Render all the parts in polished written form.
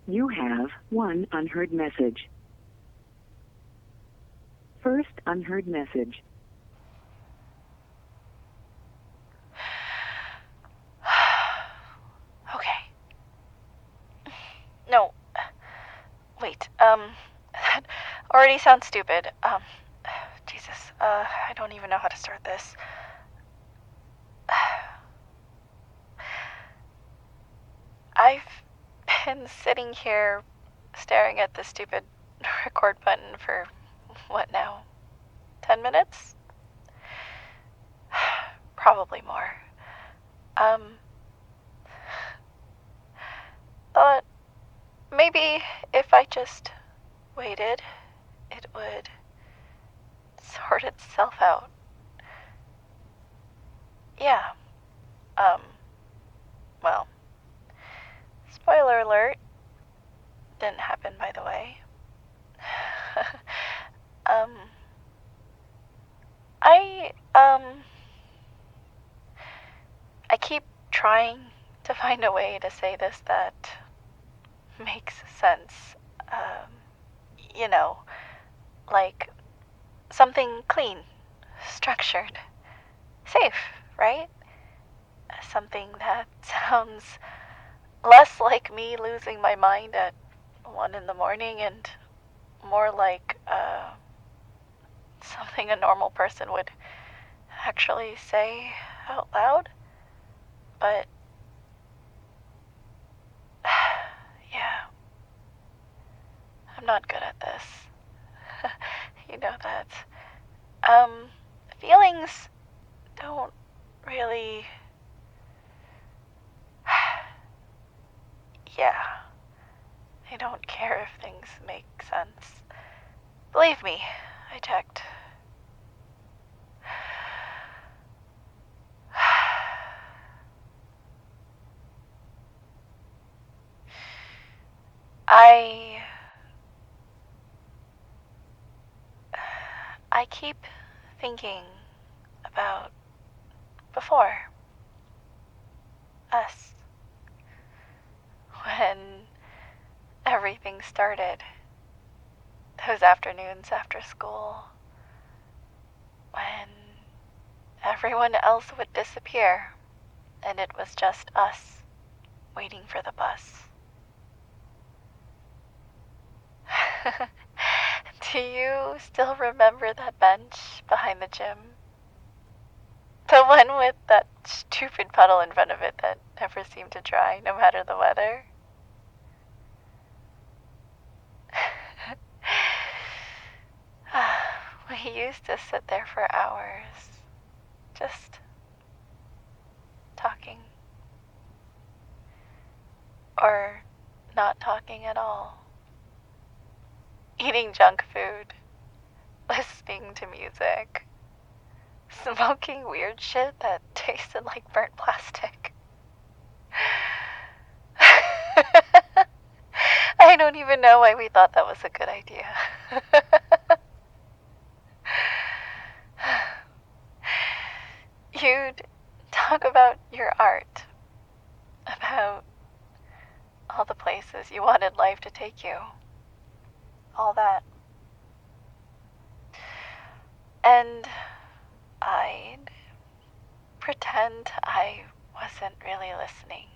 You have one unheard message. First unheard message. Okay. No. Wait, that already sounds stupid. Jesus, I don't even know how to start this. I've been sitting here staring at the stupid record button for, what now? 10 minutes? Probably more. Thought maybe if I just waited, it would sort itself out. Yeah. Well, spoiler alert. Didn't happen, by the way. I keep trying to find a way to say this that makes sense. You know, like something clean, structured, safe, right? Something that sounds less like me losing my mind at 1 in the morning and more like something a normal person would actually say out loud. But yeah, I'm not good at this. You know that. Feelings don't really. Yeah, I don't care if things make sense. Believe me, I checked. I keep thinking about before us, when everything started, those afternoons after school, when everyone else would disappear and it was just us waiting for the bus. Do you still remember that bench behind the gym? The one with that stupid puddle in front of it that never seemed to dry, no matter the weather? We used to sit there for hours, just talking. Or not talking at all. Eating junk food, listening to music, smoking weird shit that tasted like burnt plastic. I don't even know why we thought that was a good idea. You'd talk about your art, about all the places you wanted life to take you, all that. And I'd pretend I wasn't really listening.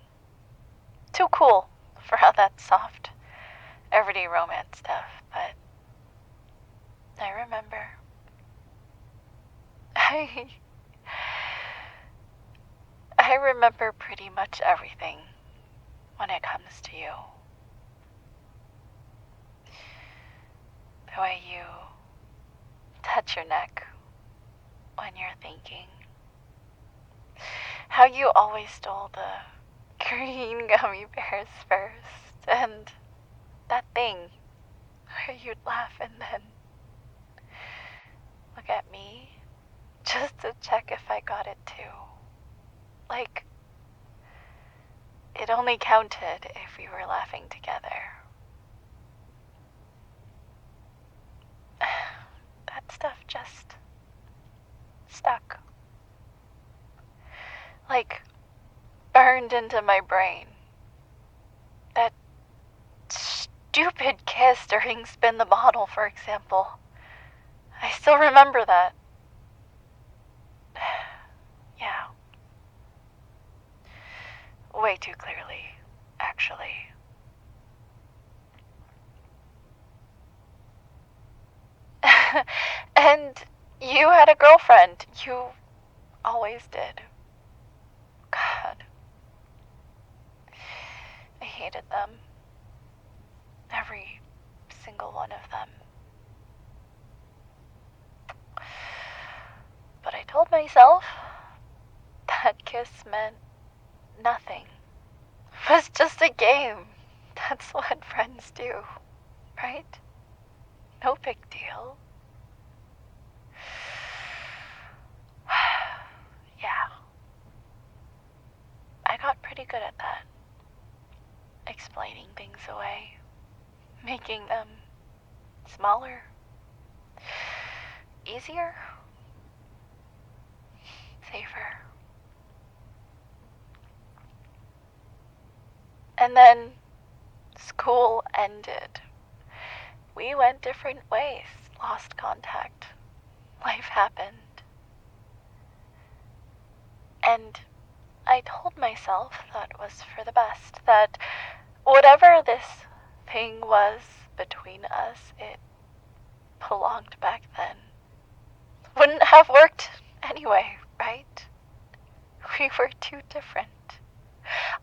Too cool for all that soft, everyday romance stuff, but I remember. I remember pretty much everything when it comes to you. The way you touch your neck when you're thinking. How you always stole the green gummy bears first, and that thing where you'd laugh and then look at me just to check if I got it too. Like, it only counted if we were laughing together. That stuff just stuck. Like, burned into my brain. That stupid kiss during Spin the Bottle, for example. I still remember that. Yeah. Way too clearly, actually. And you had a girlfriend. You always did. God. I hated them. Every single one of them. But I told myself that kiss meant nothing. It was just a game. That's what friends do, right? No big deal. Yeah. I got pretty good at that. Explaining things away. Making them smaller. Easier. Safer. And then school ended. We went different ways, lost contact. Life happened. And I told myself that was for the best, that whatever this thing was between us, it belonged back then. Wouldn't have worked anyway, right? We were too different.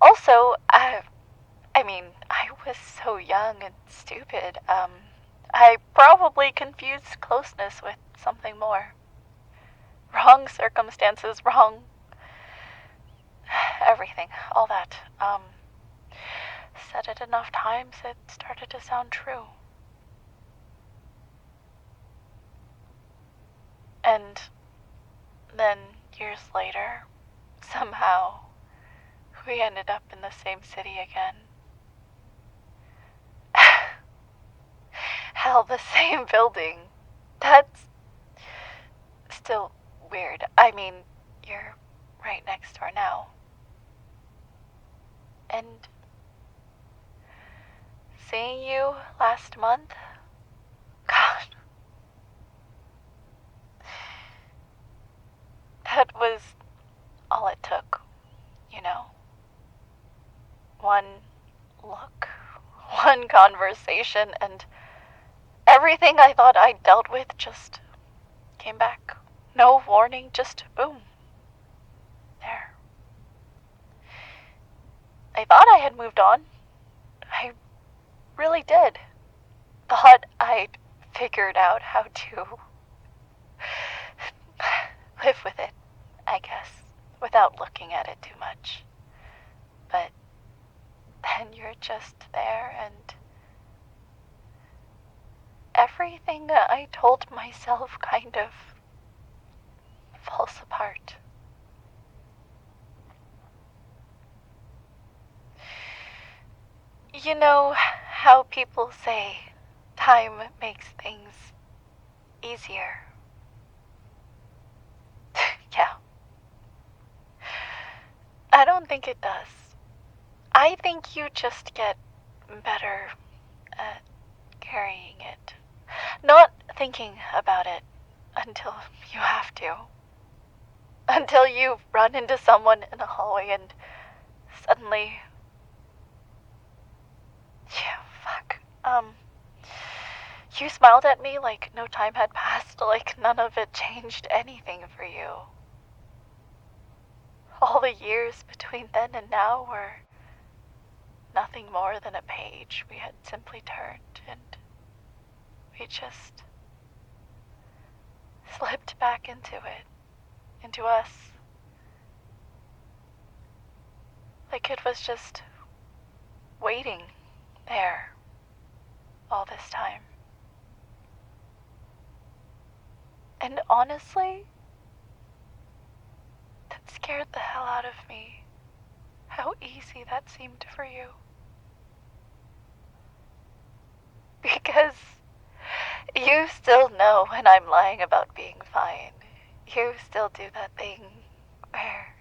Also, I was so young and stupid. I probably confused closeness with something more. Wrong circumstances, wrong everything, all that. Said it enough times, it started to sound true. And then, years later, somehow, we ended up in the same city again. Hell, the same building. That's still weird. I mean, you're right next door now. And seeing you last month, God, that was all it took, you know? One look, one conversation, and everything I thought I'd dealt with just came back. No warning, just boom. There. I thought I had moved on. I really did. Thought I'd figured out how to live with it, I guess, without looking at it too much. But then you're just there, and everything that I told myself kind of falls apart. You know how people say time makes things easier? Yeah. I don't think it does. I think you just get better at carrying it. Not thinking about it until you have to. Until you run into someone in a hallway and suddenly... Yeah, fuck. You smiled at me like no time had passed, like none of it changed anything for you. All the years between then and now were nothing more than a page we had simply turned, and we just slipped back into it, into us. Like it was just waiting there all this time. And honestly, that scared the hell out of me. How easy that seemed for you. Because you still know when I'm lying about being fine. You still do that thing where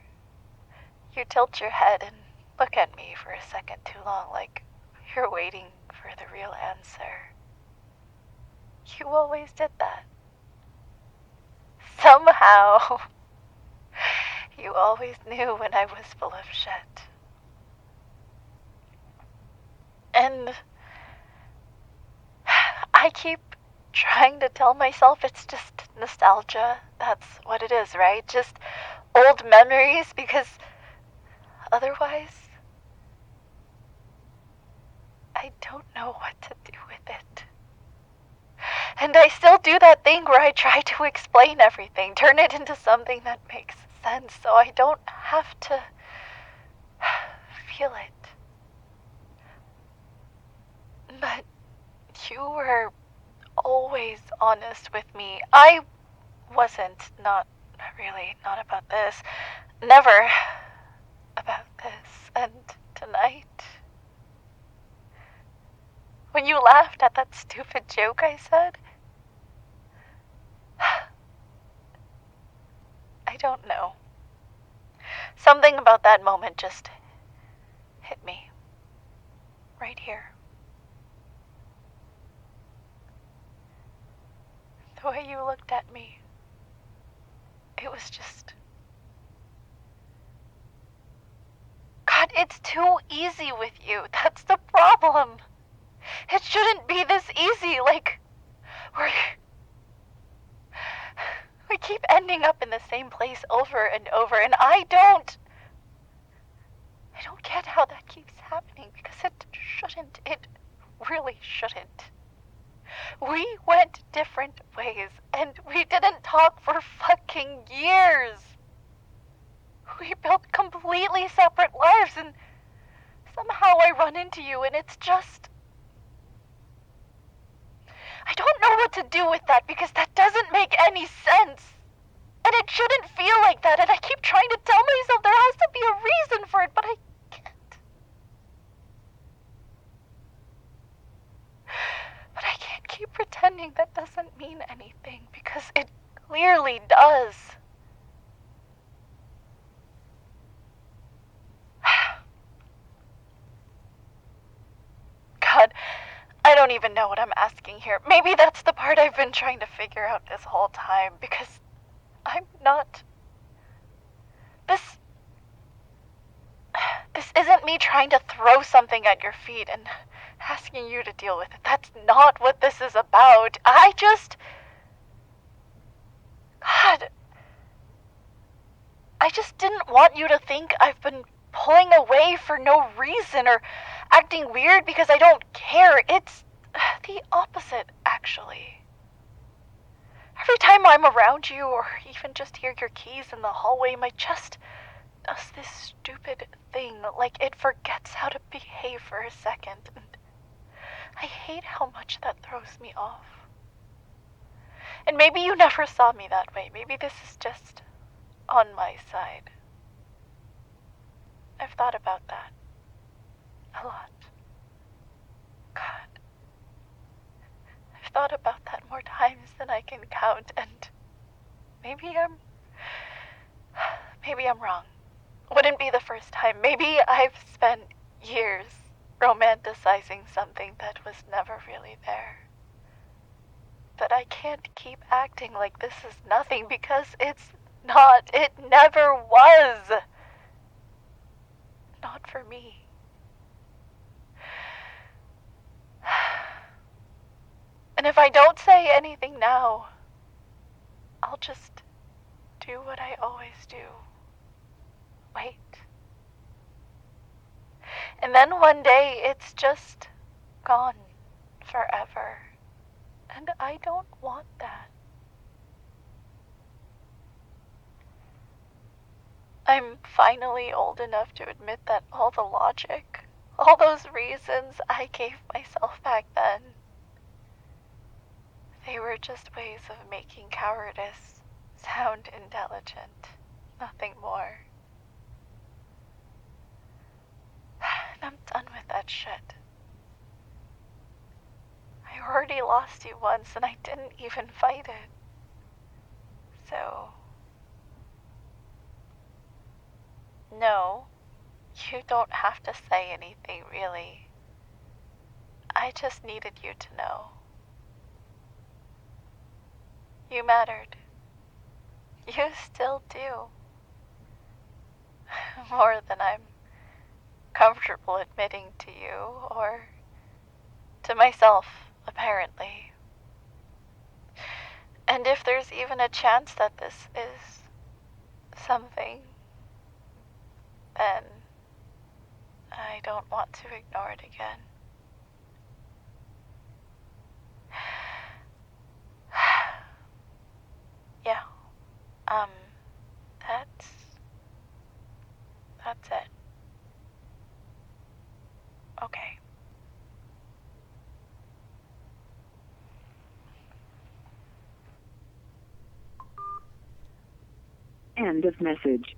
you tilt your head and look at me for a second too long, like you're waiting for for the real answer. You always did that. Somehow, you always knew when I was full of shit. And I keep trying to tell myself it's just nostalgia. That's what it is, right? Just old memories, because otherwise, I don't know what to do with it. And I still do that thing where I try to explain everything, turn it into something that makes sense so I don't have to feel it. But you were always honest with me. I wasn't, not about this. Never about this. And tonight, when you laughed at that stupid joke I said, I don't know. Something about that moment just hit me. Right here. The way you looked at me. It was just... God, it's too easy with you. That's the problem. It shouldn't be this easy. Like, we keep ending up in the same place over and over, and I don't get how that keeps happening, because it shouldn't. It really shouldn't. We went different ways, and we didn't talk for fucking years. We built completely separate lives, and somehow I run into you, and it's just... I don't know what to do with that, because that doesn't make any sense. And it shouldn't feel like that, and I keep trying to tell myself there has to be a reason for it, but I can't. But I can't keep pretending that doesn't mean anything, because it clearly does. God, I don't even know what I'm asking here. Maybe that's the part I've been trying to figure out this whole time, because I'm not... This isn't me trying to throw something at your feet and asking you to deal with it. That's not what this is about. God, I just didn't want you to think I've been pulling away for no reason or acting weird because I don't care. It's the opposite, actually. Every time I'm around you, or even just hear your keys in the hallway, my chest does this stupid thing, like it forgets how to behave for a second, and I hate how much that throws me off. And maybe you never saw me that way. Maybe this is just on my side. I've thought about that a lot. God, I've thought about that more times than I can count, and maybe I'm wrong. Wouldn't be the first time. Maybe I've spent years romanticizing something that was never really there. But I can't keep acting like this is nothing, because it's not. It never was. Not for me. And if I don't say anything now, I'll just do what I always do. Wait. And then one day it's just gone forever. And I don't want that. I'm finally old enough to admit that all the logic, all those reasons I gave myself back then, they were just ways of making cowardice sound intelligent. Nothing more. And I'm done with that shit. I already lost you once, and I didn't even fight it. So... no, you don't have to say anything, really. I just needed you to know. You mattered. You still do. More than I'm comfortable admitting to you or to myself, apparently. And if there's even a chance that this is something, then I don't want to ignore it again. Yeah, um, that's it. Okay. End of message.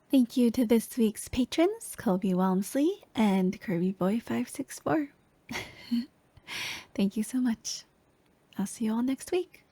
Thank you to this week's patrons, Colby Walmsley and Kirbyboy564. Thank you so much. I'll see you all next week.